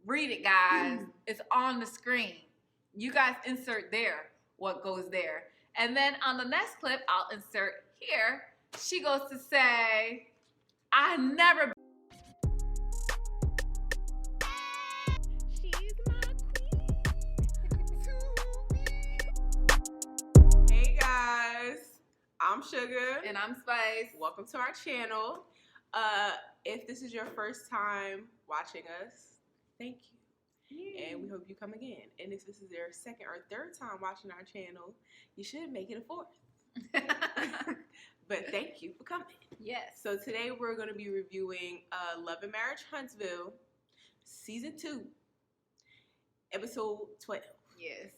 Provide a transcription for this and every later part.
Read it, guys. It's on the screen. You guys insert there what goes there. And then on the next clip, I'll insert here. She goes to say, I never. She's my queen. Hey guys, I'm Sugar. And I'm Spice. Welcome to our channel. If this is your first time watching us, thank you. And we hope you come again. And if this is your second or third time watching our channel, you should make it a fourth. But thank you for coming. Yes. So today we're going to be reviewing Lamh and Marriage Huntsville, Season 2, Episode 12. Yes.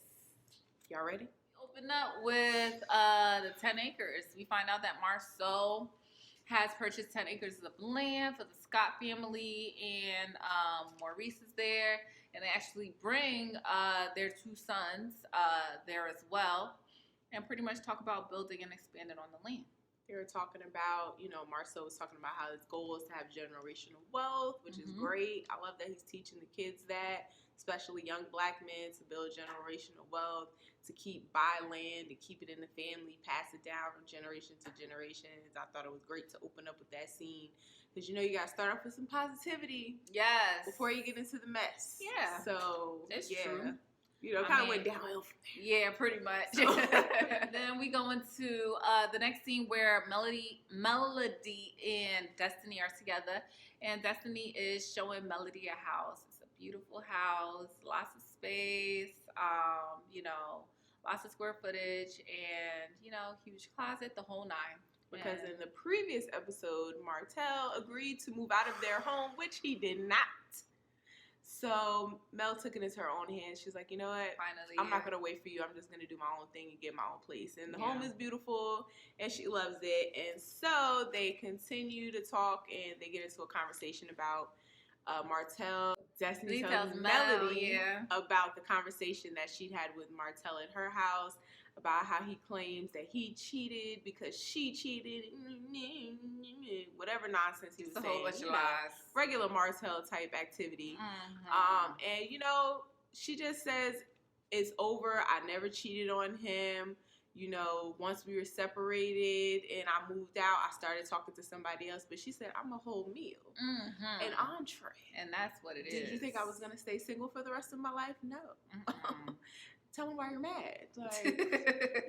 Y'all ready? Open up with the 10 acres. We find out that Marcel has purchased 10 acres of land for the Scott family, and Maurice is there, and they actually bring their two sons there as well, and pretty much talk about building and expanding on the land. They were talking about, Marcel was talking about how his goal is to have generational wealth, which is great. I love that he's teaching the kids that, especially young black men, to build generational wealth, to buy land, to keep it in the family, pass it down from generation to generations. I thought it was great to open up with that scene because, you got to start off with some positivity. Yes. Before you get into the mess. Yeah. So, it's true. Kind of went downhill from there. Yeah, pretty much. Then we go into the next scene where Melody and Destiny are together, and Destiny is showing Melody a house. It's a beautiful house, lots of space, lots of square footage, and huge closet, the whole nine. Because in the previous episode, Martell agreed to move out of their home, which he did not. So Mel took it into her own hands. She's like, you know what? Finally, I'm not going to wait for you. I'm just going to do my own thing and get my own place. And the home is beautiful, and she loves it. And so they continue to talk, and they get into a conversation about Martell. Destiny tells Melody about the conversation that she'd had with Martell at her house, about how he claims that he cheated because she cheated, whatever nonsense he was saying. A whole bunch of lies. Regular Martell type activity. And she just says it's over. I never cheated on him. Once we were separated and I moved out, I started talking to somebody else. But she said, I'm a whole meal, an entree. And that's what it is. Did you think I was going to stay single for the rest of my life? No. Tell me why you're mad. Like,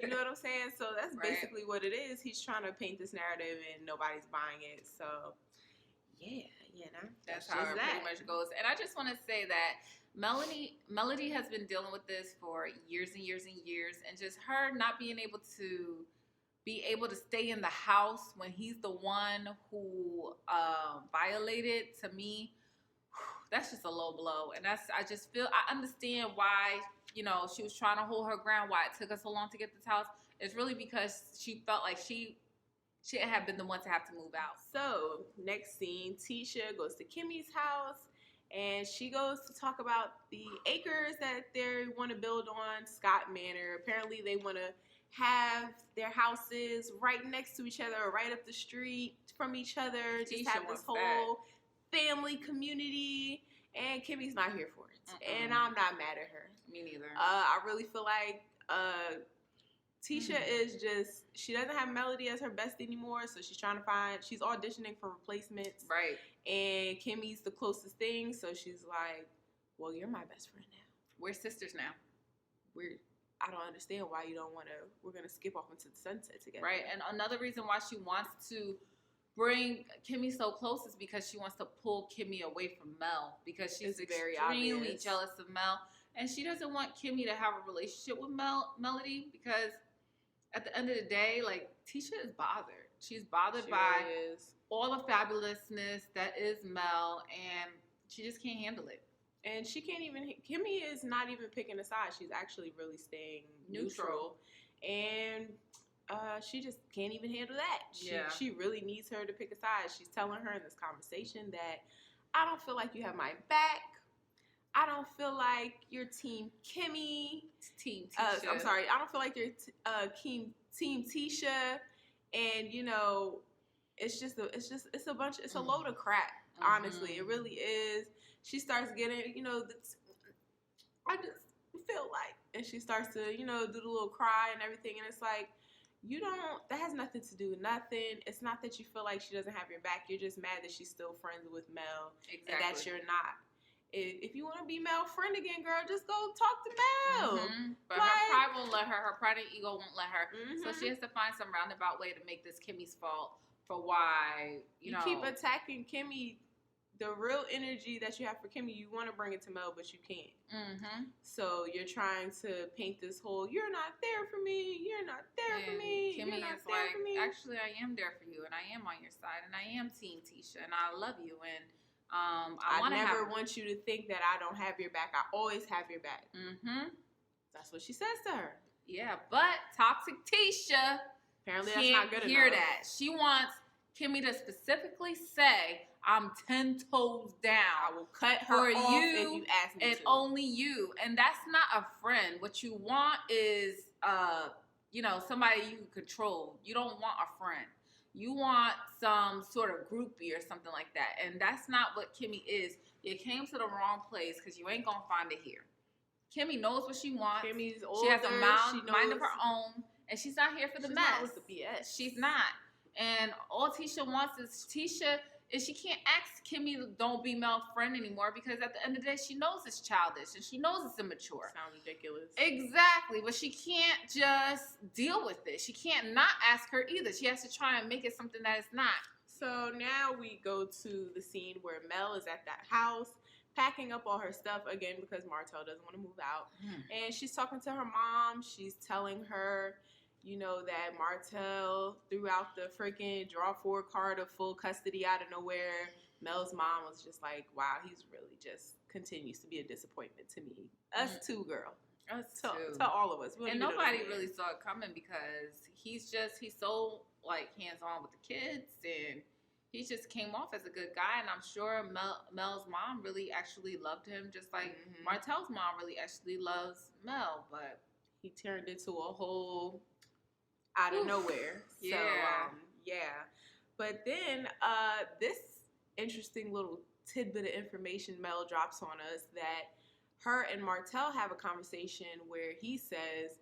you know what I'm saying? So that's basically what it is. He's trying to paint this narrative and nobody's buying it. So, that's how it pretty much goes. And I just want to say that Melody has been dealing with this for years and years and years, and just her not being able to stay in the house when he's the one who violated, to me, that's just a low blow. And I understand why, she was trying to hold her ground, why it took her so long to get this house. It's really because she felt like she had been the one to have to move out. So, next scene, Tisha goes to Kimmy's house, and she goes to talk about the acres that they want to build on Scott Manor. Apparently, they want to have their houses right next to each other or right up the street from each other. Just have this whole family community, and Kimmy's not here for it. And I'm not mad at her. Me neither. I really feel like Tisha she doesn't have Melody as her best anymore, so she's auditioning for replacements. Right. And Kimmy's the closest thing, so she's like, well, you're my best friend now. We're sisters now. I don't understand why you don't want to, we're going to skip off into the sunset together. Right. And another reason why she wants to bring Kimmy so close is because she wants to pull Kimmy away from Mel, because she's extremely jealous of Mel, and she doesn't want Kimmy to have a relationship with Melody, because at the end of the day, like, Tisha is bothered. She's bothered by all the fabulousness that is Mel, and she just can't handle it. And Kimmy is not even picking a side. She's actually really staying neutral. And she just can't even handle that. She really needs her to pick a side. She's telling her in this conversation that, I don't feel like you have my back. I don't feel like you're Team Kimmy. Team Tisha. I'm sorry. I don't feel like you're Team Tisha. And, it's a load of crap. Honestly, it really is. She starts getting, I just feel like, and she starts to, do the little cry and everything, and it's like, that has nothing to do with nothing. It's not that you feel like she doesn't have your back. You're just mad that she's still friends with Mel. Exactly. And that you're not. If you want to be Mel's friend again, girl, just go talk to Mel. But her pride won't let her. Her pride and ego won't let her. So she has to find some roundabout way to make this Kimmy's fault for why, you know. keep attacking Kimmy. The real energy that you have for Kimmy, you want to bring it to Mel, but you can't. So you're trying to paint this whole, you're not there for me, you're not there for me, Kimmy you're not is there like, for me. Actually, I am there for you, and I am on your side, and I am Team Tisha, and I love you, and I never want you to think that I don't have your back. I always have your back. That's what she says to her. Yeah, but toxic Tisha apparently that's not good enough. Hear that. She wants Kimmy to specifically say, I'm 10 toes down. I will cut her off if you ask me and to. only you. And that's not a friend. What you want is, somebody you can control. You don't want a friend. You want some sort of groupie or something like that. And that's not what Kimmy is. You came to the wrong place because you ain't going to find it here. Kimmy knows what she wants. Kimmy's older. She has a mind of her own. And she's not here for the mess. She's not with the BS. She's not. And all Tisha wants is she can't ask Kimmy to don't be Mel's friend anymore because at the end of the day, she knows it's childish and she knows it's immature. Sounds ridiculous. Exactly. But she can't just deal with it. She can't not ask her either. She has to try and make it something that it's not. So now we go to the scene where Mel is at that house packing up all her stuff again because Martell doesn't want to move out. And she's talking to her mom. She's telling her, that Martell threw out the freaking draw four card of full custody out of nowhere. Mel's mom was just like, wow, he's really just continues to be a disappointment to me. Us too, girl. Us too. To all of us. And nobody really saw it coming because he's so like hands-on with the kids and he just came off as a good guy. And I'm sure Mel's mom really actually loved him just like Martell's mom really actually loves Mel. But he turned into a whole... out of nowhere. Yeah. So, But then this interesting little tidbit of information Mel drops on us that her and Martell have a conversation where he says,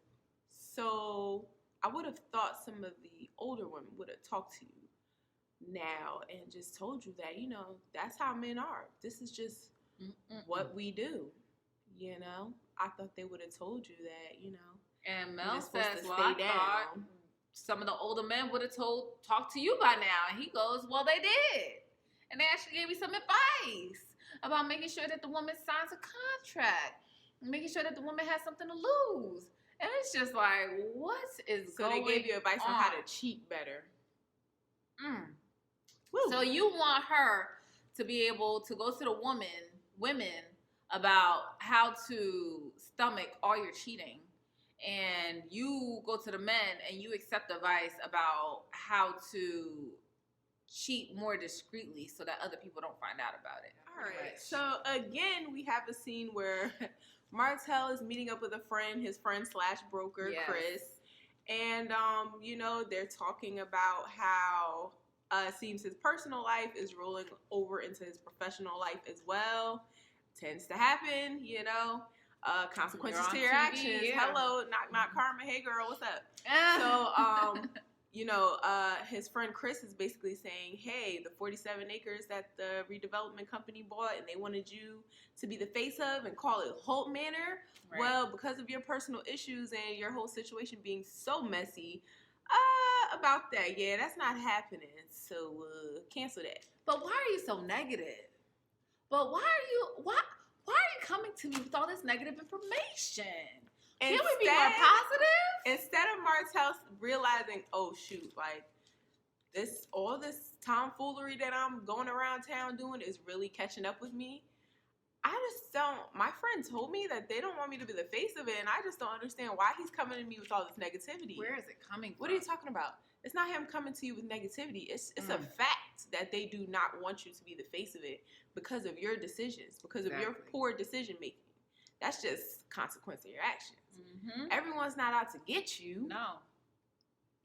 so I would have thought some of the older women would have talked to you now and just told you that, that's how men are. This is just what we do, I thought they would have told you that, And Mel says, well, I thought some of the older men would have talked to you by now. And he goes, well, they did. And they actually gave me some advice about making sure that the woman signs a contract, making sure that the woman has something to lose. And it's just like, what is going on? So they gave you advice on how to cheat better. So you want her to be able to go to the women about how to stomach all your cheating. And you go to the men and you accept advice about how to cheat more discreetly so that other people don't find out about it. All right. So again, we have a scene where Martell is meeting up with a friend, his friend / broker, Chris. And, they're talking about how it seems his personal life is rolling over into his professional life as well. Tends to happen, consequences to your TV, actions. Hello, knock karma. Hey girl, what's up? So, his friend Chris is basically saying, hey, the 47 acres that the redevelopment company bought and they wanted you to be the face of and call it Holt Manor. Right. Well, because of your personal issues and your whole situation being so messy, about that, that's not happening. So, cancel that. But why are you so negative? But why are you coming to me with all this negative information? Can we be more positive? Instead of Martell realizing, oh shoot, like all this tomfoolery that I'm going around town doing is really catching up with me. I just don't. My friend told me that they don't want me to be the face of it, and I just don't understand why he's coming to me with all this negativity. Where is it coming from? What are you talking about? It's not him coming to you with negativity. It's a fact that they do not want you to be the face of it because of your decisions, because of your poor decision making. That's just consequence of your actions. Everyone's not out to get you. No.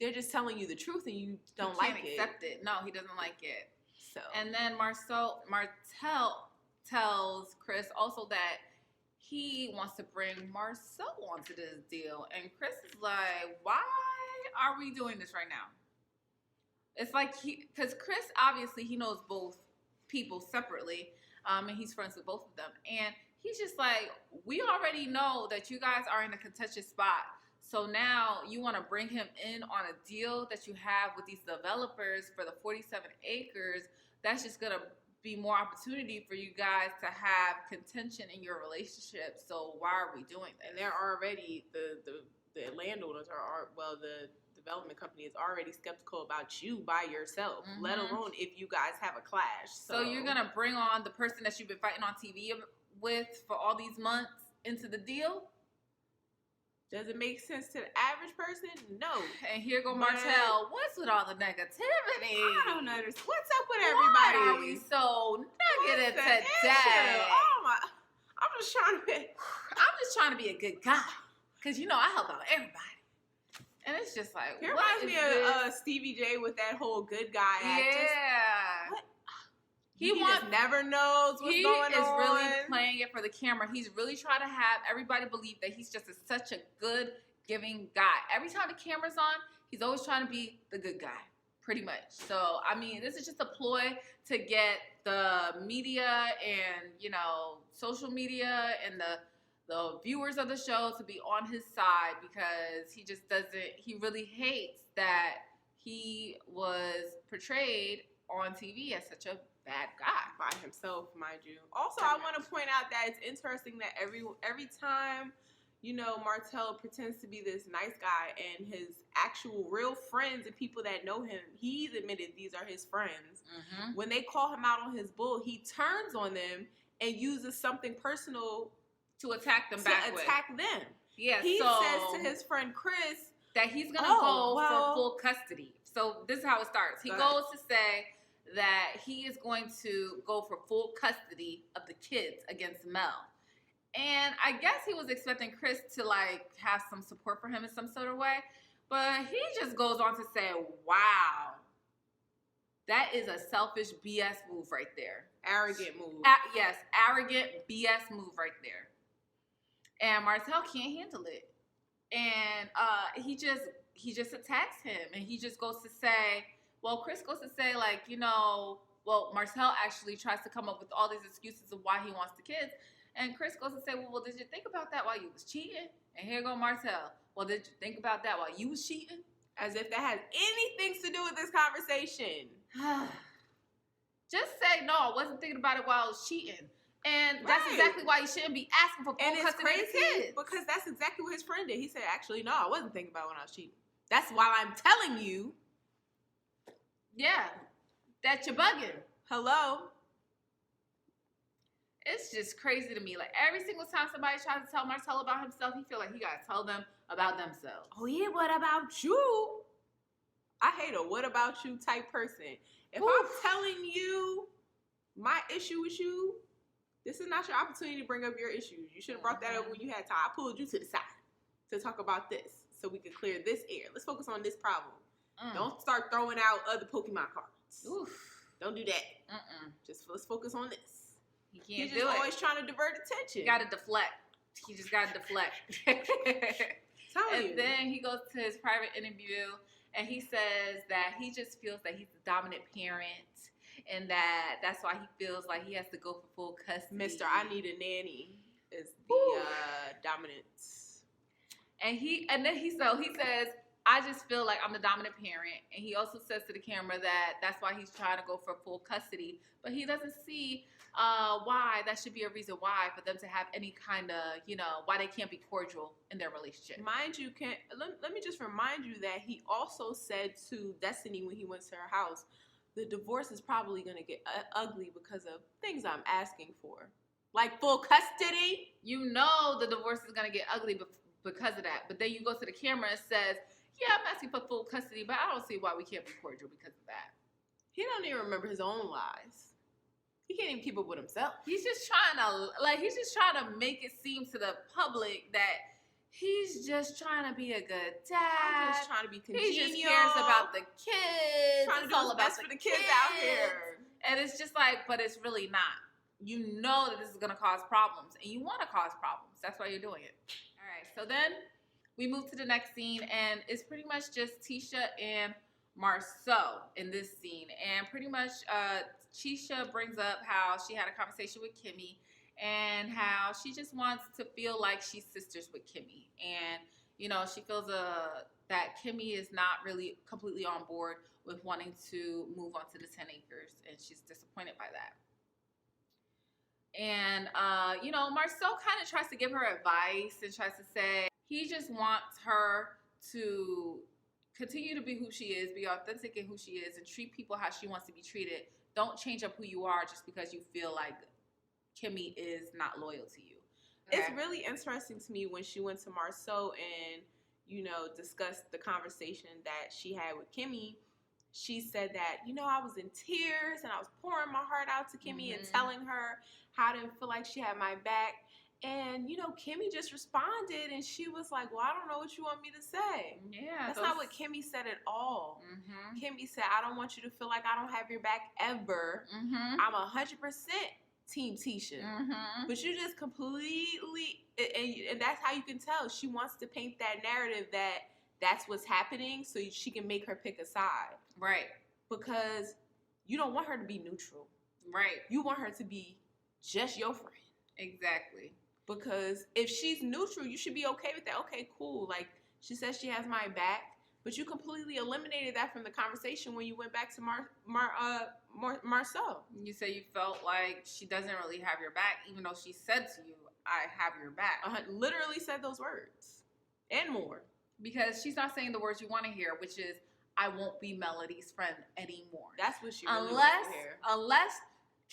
They're just telling you the truth and you don't like it. He can't accept it. No, he doesn't like it. So. And then Martell tells Chris also that he wants to bring Marcel onto this deal. And Chris is like, why are we doing this right now? It's like because Chris, obviously, he knows both people separately, and he's friends with both of them. And he's just like, we already know that you guys are in a contentious spot. So now you want to bring him in on a deal that you have with these developers for the 47 acres. That's just going to be more opportunity for you guys to have contention in your relationship. So why are we doing that? And they're already, the landowners the development company is already skeptical about you by yourself, let alone if you guys have a clash. So you're going to bring on the person that you've been fighting on TV with for all these months into the deal? Does it make sense to the average person? No. And here go Martell. What's with all the negativity? I don't understand. What's up with everybody? Why are we so negative today? Oh my! I'm just trying to be a good guy, cause I help out everybody. And it's just like, it reminds me of Stevie J with that whole good guy act. Yeah. What? He just never knows what's going on. He is really playing it for the camera. He's really trying to have everybody believe that he's just such a good, giving guy. Every time the camera's on, he's always trying to be the good guy, pretty much. So, I mean, this is just a ploy to get the media and, social media and the viewers of the show to be on his side, because he really hates that he was portrayed on TV as such a bad guy. By himself, mind you. Also, I want to point out that it's interesting that every time, Martell pretends to be this nice guy, and his actual real friends and people that know him, he's admitted these are his friends. When they call him out on his bull, he turns on them and uses something personal to attack them back with. Yeah, he says to his friend Chris that he's going to go for full custody. So this is how it starts. He goes to say that he is going to go for full custody of the kids against Mel. And I guess he was expecting Chris to have some support for him in some sort of way. But he just goes on to say, wow, that is a selfish BS move right there. Arrogant move. Yes, arrogant BS move right there. And Martell can't handle it. And he just attacks him. And he just goes to say, Chris goes to say, Martell actually tries to come up with all these excuses of why he wants the kids. And Chris goes to say, well, did you think about that while you was cheating? And here go Martell. Well, did you think about that while you was cheating? As if that has anything to do with this conversation. Just say, no, I wasn't thinking about it while I was cheating. And that's exactly why you shouldn't be asking for full custody of the kids. Because that's exactly what his friend did. He said, actually, no, I wasn't thinking about it when I was cheating. That's why I'm telling you. Yeah, that you're bugging. Hello? It's just crazy to me. Every single time somebody tries to tell Martell about himself, he feel like he got to tell them about themselves. Oh, yeah, what about you? I hate a what about you type person. If I'm telling you my issue with you, this is not your opportunity to bring up your issues. You should have brought that up when you had time. I pulled you to the side to talk about this so we could clear this air. Let's focus on this problem. Don't start throwing out other Pokemon cards. Oof. Don't do that. Let's focus on this. He's just always trying to divert attention. You got to deflect. He just got to deflect. And then he goes to his private interview and he says that he just feels that he's the dominant parent and that's why he feels like he has to go for full custody. Mr. I Need a Nanny is the dominant. And then he says, I just feel like I'm the dominant parent. And he also says to the camera that that's why he's trying to go for full custody. But he doesn't see why that should be a reason why for them to have any kind of, why they can't be cordial in their relationship. Mind you, let me just remind you that he also said to Destiny when he went to her house, the divorce is probably going to get ugly because of things I'm asking for. Like full custody. The divorce is going to get ugly because of that. But then you go to the camera and says, yeah, I'm asking for full custody, but I don't see why we can't be cordial because of that. He don't even remember his own lies. He can't even keep up with himself. He's just trying to make it seem to the public that he's just trying to be a good dad. I'm just trying to be congenial. He just cares about the kids. Trying to do what's best for the kids out here. And it's just like, but it's really not. You know that this is going to cause problems, and you want to cause problems. That's why you're doing it. All right, so then we move to the next scene, and it's pretty much just Tisha and Marceau in this scene. And pretty much Tisha brings up how she had a conversation with Kimmy and how she just wants to feel like she's sisters with Kimmy. And, you know, she feels that Kimmy is not really completely on board with wanting to move on to the 10 acres, and she's disappointed by that. And, you know, Marceau kind of tries to give her advice and tries to say he just wants her to continue to be who she is, be authentic in who she is, and treat people how she wants to be treated. Don't change up who you are just because you feel like Kimmy is not loyal to you. Okay? It's really interesting to me when she went to Marceau and, you know, discussed the conversation that she had with Kimmy. She said that, you know, I was in tears and I was pouring my heart out to Kimmy and telling her how I didn't feel like she had my back. And, you know, Kimmy just responded and she was like, well, I don't know what you want me to say. Yeah. That's not what Kimmy said at all. Kimmy said, I don't want you to feel like I don't have your back ever. I'm 100% Team Tisha. But you just completely, and that's how you can tell. She wants to paint that narrative that that's what's happening so she can make her pick a side. Right. Because you don't want her to be neutral. Right. You want her to be just your friend. Exactly. Because if she's neutral, you should be okay with that. Okay, cool. Like, she says she has my back, but you completely eliminated that from the conversation when you went back to Marceau. You say you felt like she doesn't really have your back, even though she said to you, I have your back. Literally said those words. And more. Because she's not saying the words you want to hear, which is, I won't be Melody's friend anymore. That's what she really wants to hear. Unless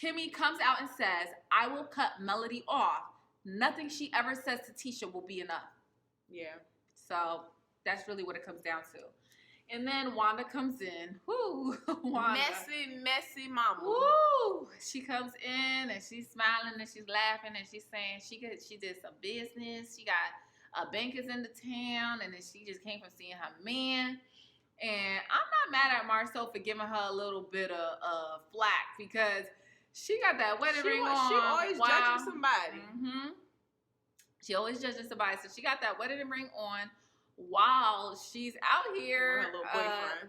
Kimmy comes out and says, I will cut Melody off, nothing she ever says to Tisha will be enough. Yeah. So that's really what it comes down to. And then Wanda comes in. Woo! Wanda. Messy mama. Woo! She comes in and she's smiling and she's laughing and she's saying she did some business. She got bankers in the town, and then she just came from seeing her man. And I'm not mad at Marceau for giving her a little bit of flack because she got that wedding ring on. She always judging somebody. She always judging somebody. So she got that wedding ring on while she's out here. With her little boyfriend.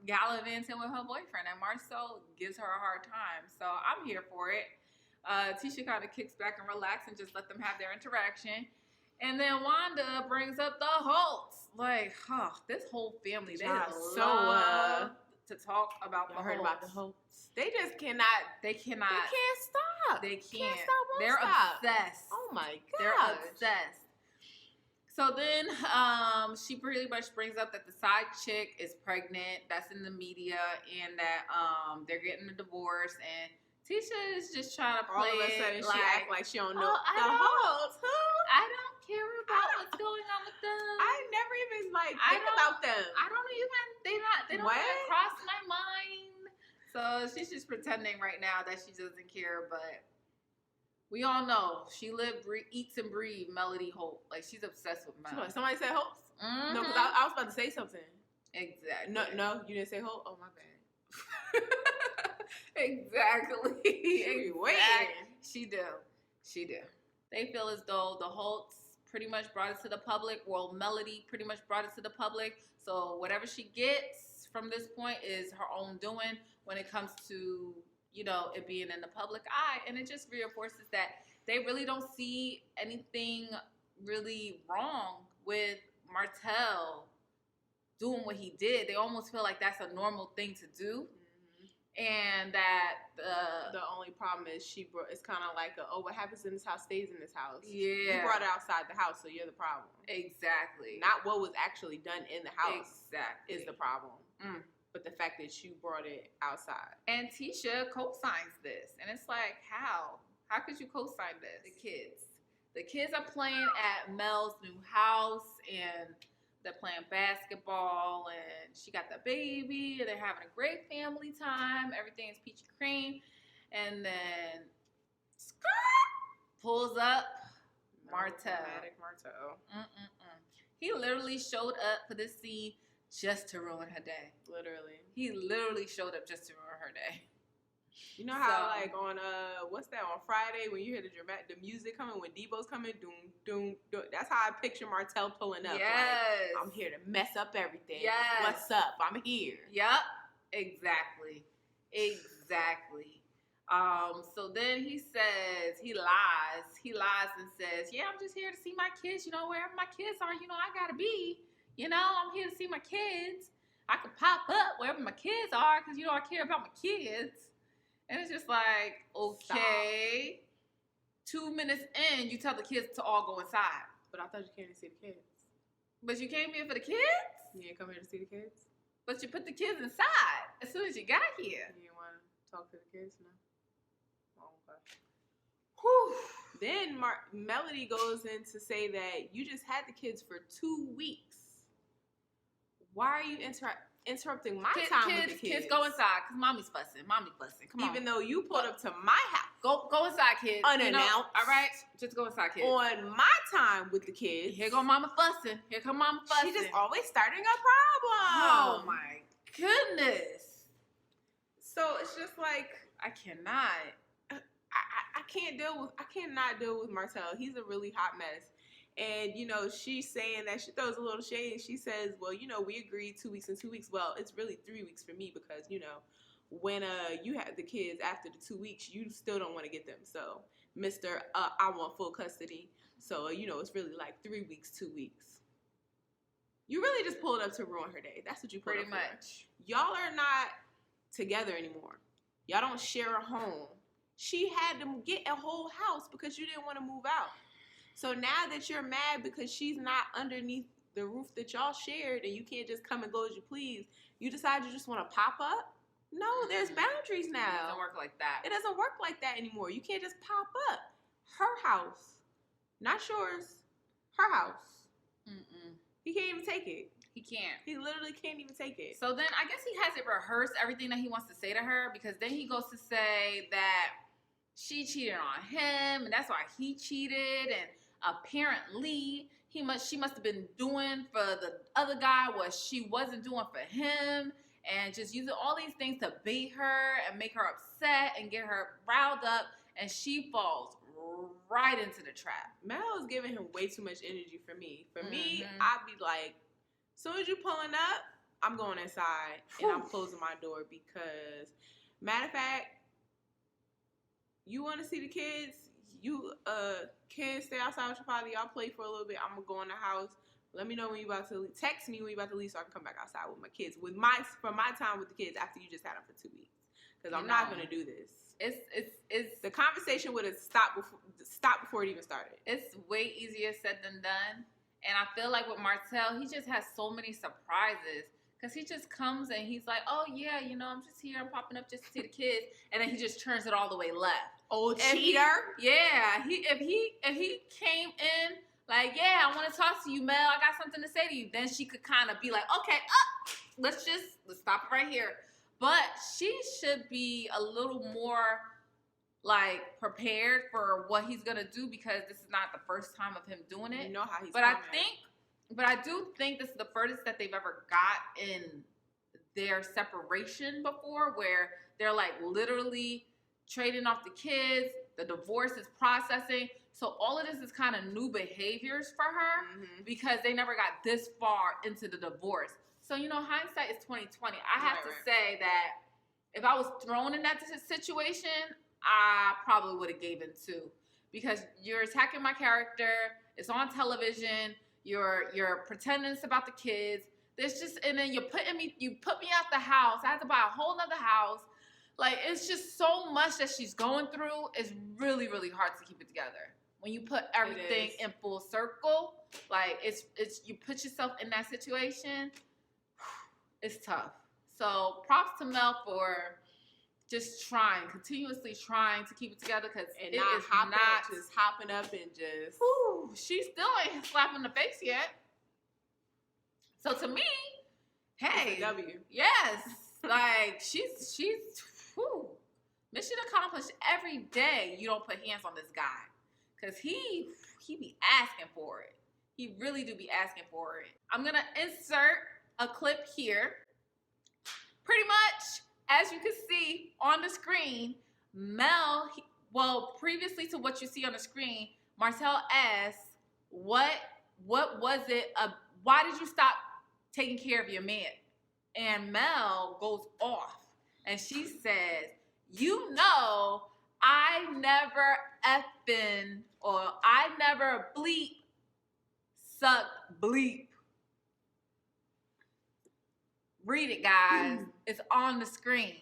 Gallivanting with her boyfriend. And Marceau gives her a hard time. So I'm here for it. Tisha kind of kicks back and relaxes and just let them have their interaction. And then Wanda brings up the Holtz. Like, this whole family, they love to talk about the Holtz. Heard about the Holtz. They just cannot. They cannot. They can't stop. They can't. Can't stop, won't They're stop. obsessed. Oh my god. They're obsessed. So then she pretty much brings up that the side chick is pregnant. That's in the media, and that they're getting a divorce. And Tisha is just trying to play all of a sudden it she act like she don't know the Holtz. I don't care about what's going on with them. I never even think about them. I don't even. They don't even cross my mind. So she's just pretending right now that she doesn't care, but we all know she eats and breathes Melody Holt. Like, she's obsessed with Melody. Somebody said Holtz? No, because I was about to say something. Exactly. No, you didn't say Holt? Oh, my bad. Exactly. She do. They feel as though the Holtz pretty much brought it to the public. Well, Melody pretty much brought it to the public. So whatever she gets from this point is her own doing when it comes to, you know, it being in the public eye. And it just reinforces that they really don't see anything really wrong with Martell doing what he did. They almost feel like that's a normal thing to do. And that the only problem is it's kind of like what happens in this house stays in this house. Yeah, you brought it outside the house, so you're the problem. Exactly. Not what was actually done in the house. Exactly. Is the problem. But the fact that you brought it outside. And Tisha co-signs this, and it's like, how could you co-sign this? The kids are playing at Mel's new house, and they're playing basketball, and she got the baby, and they're having a great family time. Everything's peachy cream. And then pulls up Martell. Martell. He literally showed up for this scene just to ruin her day. Literally. He literally showed up just to ruin her day. You know how like on what's that on Friday when you hear the music coming when Debo's coming, doom doom doom. That's how I picture Martell pulling up. Yes, like, I'm here to mess up everything. Yes, what's up? I'm here. Yep, exactly. So then he says he lies and says, yeah, I'm just here to see my kids. You know, wherever my kids are, you know, I gotta be. You know, I'm here to see my kids. I could pop up wherever my kids are because you know I care about my kids. And it's just like, okay. Stop. 2 minutes in, you tell the kids to all go inside. But I thought you came to see the kids. But you came here for the kids? You didn't come here to see the kids? But you put the kids inside as soon as you got here. You didn't want to talk to the kids? No? Oh, okay. Whew. Then Melody goes in to say that you just had the kids for 2 weeks. Why are you interrupting my time with the kids? Kids, go inside because mommy's fussing. Come on. Even though you pulled up to my house. Go inside, kids. Unannounced. You know, all right? Just go inside, kids. On my time with the kids. Here go mama fussing. Here come mama fussing. She just always starting a problem. Oh, my goodness. So it's just like. I cannot. I cannot deal with Martell. He's a really hot mess. And, you know, she's saying that she throws a little shade. She says, well, you know, we agreed 2 weeks and 2 weeks. Well, it's really 3 weeks for me because, you know, when you have the kids after the 2 weeks, you still don't want to get them. So, Mr. I want full custody. So, you know, it's really like 3 weeks, 2 weeks. You really just pulled up to ruin her day. That's what you pulled up for. Pretty much. Y'all are not together anymore. Y'all don't share a home. She had to get a whole house because you didn't want to move out. So now that you're mad because she's not underneath the roof that y'all shared and you can't just come and go as you please, you decide you just want to pop up? No, there's boundaries now. It doesn't work like that. It doesn't work like that anymore. You can't just pop up. Her house. Not yours. Her house. Mm-mm. He can't even take it. He can't. He literally can't even take it. So then I guess he hasn't rehearsed everything that he wants to say to her because then he goes to say that she cheated on him and that's why he cheated and apparently she must have been doing for the other guy what she wasn't doing for him and just using all these things to bait her and make her upset and get her riled up and she falls right into the trap. Mel is giving him way too much energy for me. For me, I'd be like, as soon as you pulling up, I'm going inside and I'm closing my door because, matter of fact, you want to see the kids? You kids stay outside with your father. Y'all play for a little bit. I'm gonna go in the house. Let me know when you about to leave. Text me when you about to leave so I can come back outside with my kids. For my time with the kids after you just had them for 2 weeks. Because I'm not gonna do this. It's the conversation would have stopped before it even started. It's way easier said than done. And I feel like with Martell, he just has so many surprises. Because he just comes and he's like, oh, yeah, you know, I'm just here. I'm popping up just to see the kids. And then he just turns it all the way left. Old cheater. If he came in like, yeah, I want to talk to you, Mel. I got something to say to you. Then she could kind of be like, okay, let's stop it right here. But she should be a little more like prepared for what he's going to do because this is not the first time of him doing it. You know how he's But I do think this is the furthest that they've ever got in their separation before, where they're like literally trading off the kids, the divorce is processing. So all of this is kind of new behaviors for her because they never got this far into the divorce. So, you know, hindsight is 20/20. I have to say that if I was thrown in that situation, I probably would have gave in too because you're attacking my character. It's on television. You're pretending it's about the kids. There's just, and then you put me out the house. I had to buy a whole nother house. Like, it's just so much that she's going through. It's really, really hard to keep it together. When you put everything in full circle, like it's you put yourself in that situation, it's tough. So props to Mel for just continuously trying to keep it together because it not is hopping, not just hopping up and just. Whew, she still ain't slapping the face yet. So to me, hey, it's a W. Yes, like she's whew, mission accomplished every day. You don't put hands on this guy because he be asking for it. He really do be asking for it. I'm gonna insert a clip here. Pretty much, as you can see on the screen, Mel, previously to what you see on the screen, Martell asks, what was it? Why did you stop taking care of your man? And Mel goes off and she says, I never effing, or I never suck bleep. Read it, guys. It's on the screen.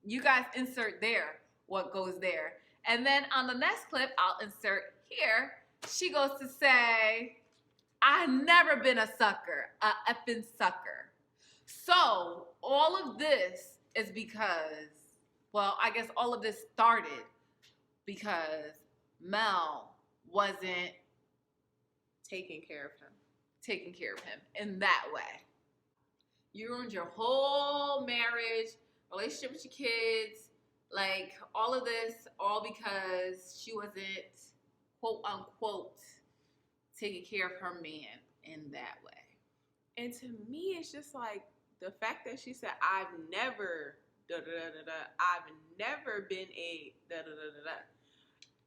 You guys insert there what goes there. And then on the next clip, I'll insert here, she goes to say, I never been a sucker, a effing sucker. So all of this is because, I guess all of this started because Mel wasn't taking care of him in that way. You ruined your whole marriage, relationship with your kids, like all of this, all because she wasn't, quote unquote, taking care of her man in that way. And to me, it's just like the fact that she said, I've never I've never been a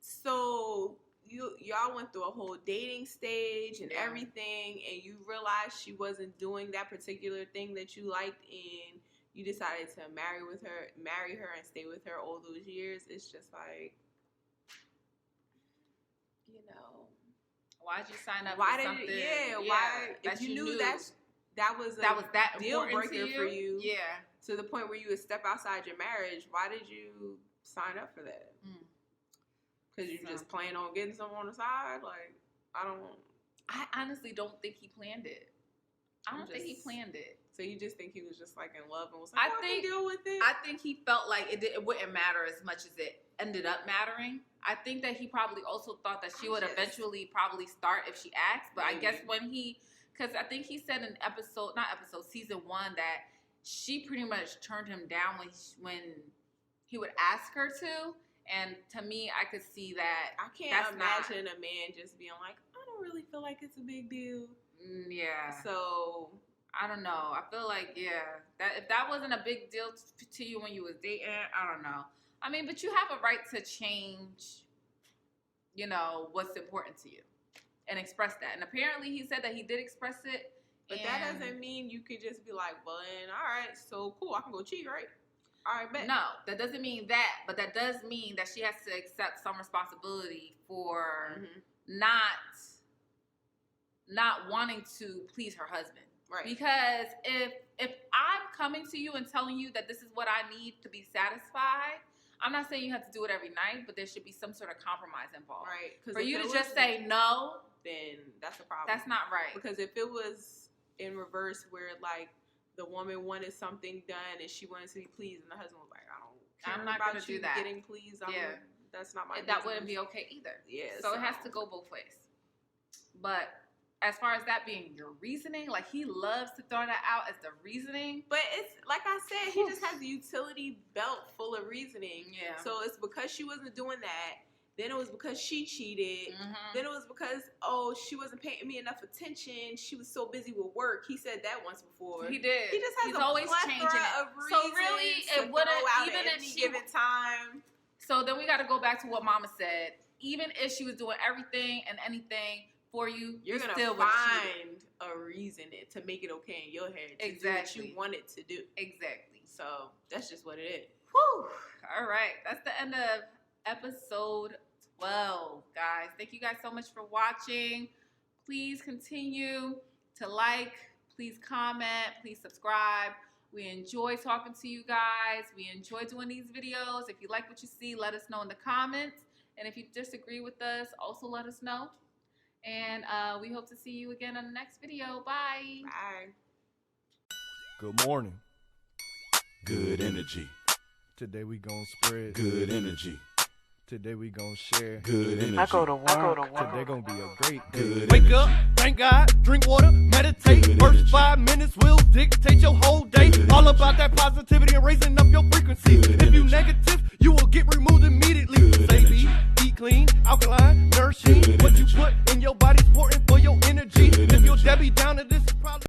So y'all went through a whole dating stage and everything, and you realized she wasn't doing that particular thing that you liked, and you decided to marry her and stay with her all those years. It's just like, why'd you sign up why for something? Why, if you knew that was that deal breaker for you, yeah, to the point where you would step outside your marriage, why did you sign up for that? Because you just plan on getting someone on the side? Like, I honestly don't think he planned it. I don't think he planned it. So you just think he was just like in love and was like, I can deal with it? I think he felt like it wouldn't matter as much as it ended up mattering. I think that he probably also thought that she would eventually probably start if she asked. But I guess because I think he said in season 1 that she pretty much turned him down when he would ask her to. And to me, I could see that. I can't imagine a man just being like, I don't really feel like it's a big deal. Yeah. So I don't know. I feel like, that if that wasn't a big deal to you when you was dating, I don't know. I mean, but you have a right to change, what's important to you and express that. And apparently he said that he did express it. But that doesn't mean you could just be like, well, then, all right, so cool, I can go cheat, right? All right, bet. No, that doesn't mean that, but that does mean that she has to accept some responsibility for not wanting to please her husband. Right. Because if I'm coming to you and telling you that this is what I need to be satisfied, I'm not saying you have to do it every night, but there should be some sort of compromise involved. Right. For you to just say no, then that's a problem. That's not right. Because if it was in reverse where like the woman wanted something done and she wanted to be pleased and the husband was like, I'm not about you getting pleased. That's not my business. That wouldn't be okay either. Yeah. So it has to go both ways. But as far as that being your reasoning, like he loves to throw that out as the reasoning. But it's like I said, he just has a utility belt full of reasoning. Yeah. So it's because she wasn't doing that. Then it was because she cheated. Then it was because, she wasn't paying me enough attention. She was so busy with work. He said that once before. He did. He just has He's always changing it. Of so really, it wouldn't even at any given time. So then we got to go back to what Mama said. Even if she was doing everything and anything for you, you're gonna find a reason to make it okay in your head. To do what you want it to do. Exactly. So that's just what it is. Whew. All right. That's the end of episode 12, guys. Thank you guys so much for watching. Please continue to like, please comment, please subscribe. We enjoy talking to you guys. We enjoy doing these videos. If you like what you see, let us know in the comments. And if you disagree with us, also let us know. And we hope to see you again on the next video. Bye. Bye. Good morning. Good energy. Today we gonna spread good energy. Today we gonna share good energy. I go to work. Today gonna be a great day. Good Wake energy. up, thank God, drink water, meditate. Good First energy. 5 minutes will dictate your whole day. Good All energy. about that positivity and raising up your frequency. Good If you energy. negative, you will get removed immediately. Good Say energy. eat clean, alkaline, nourishing. Good What you energy. put in your body's important for your energy. Good If you're energy. Debbie Downer, this is probably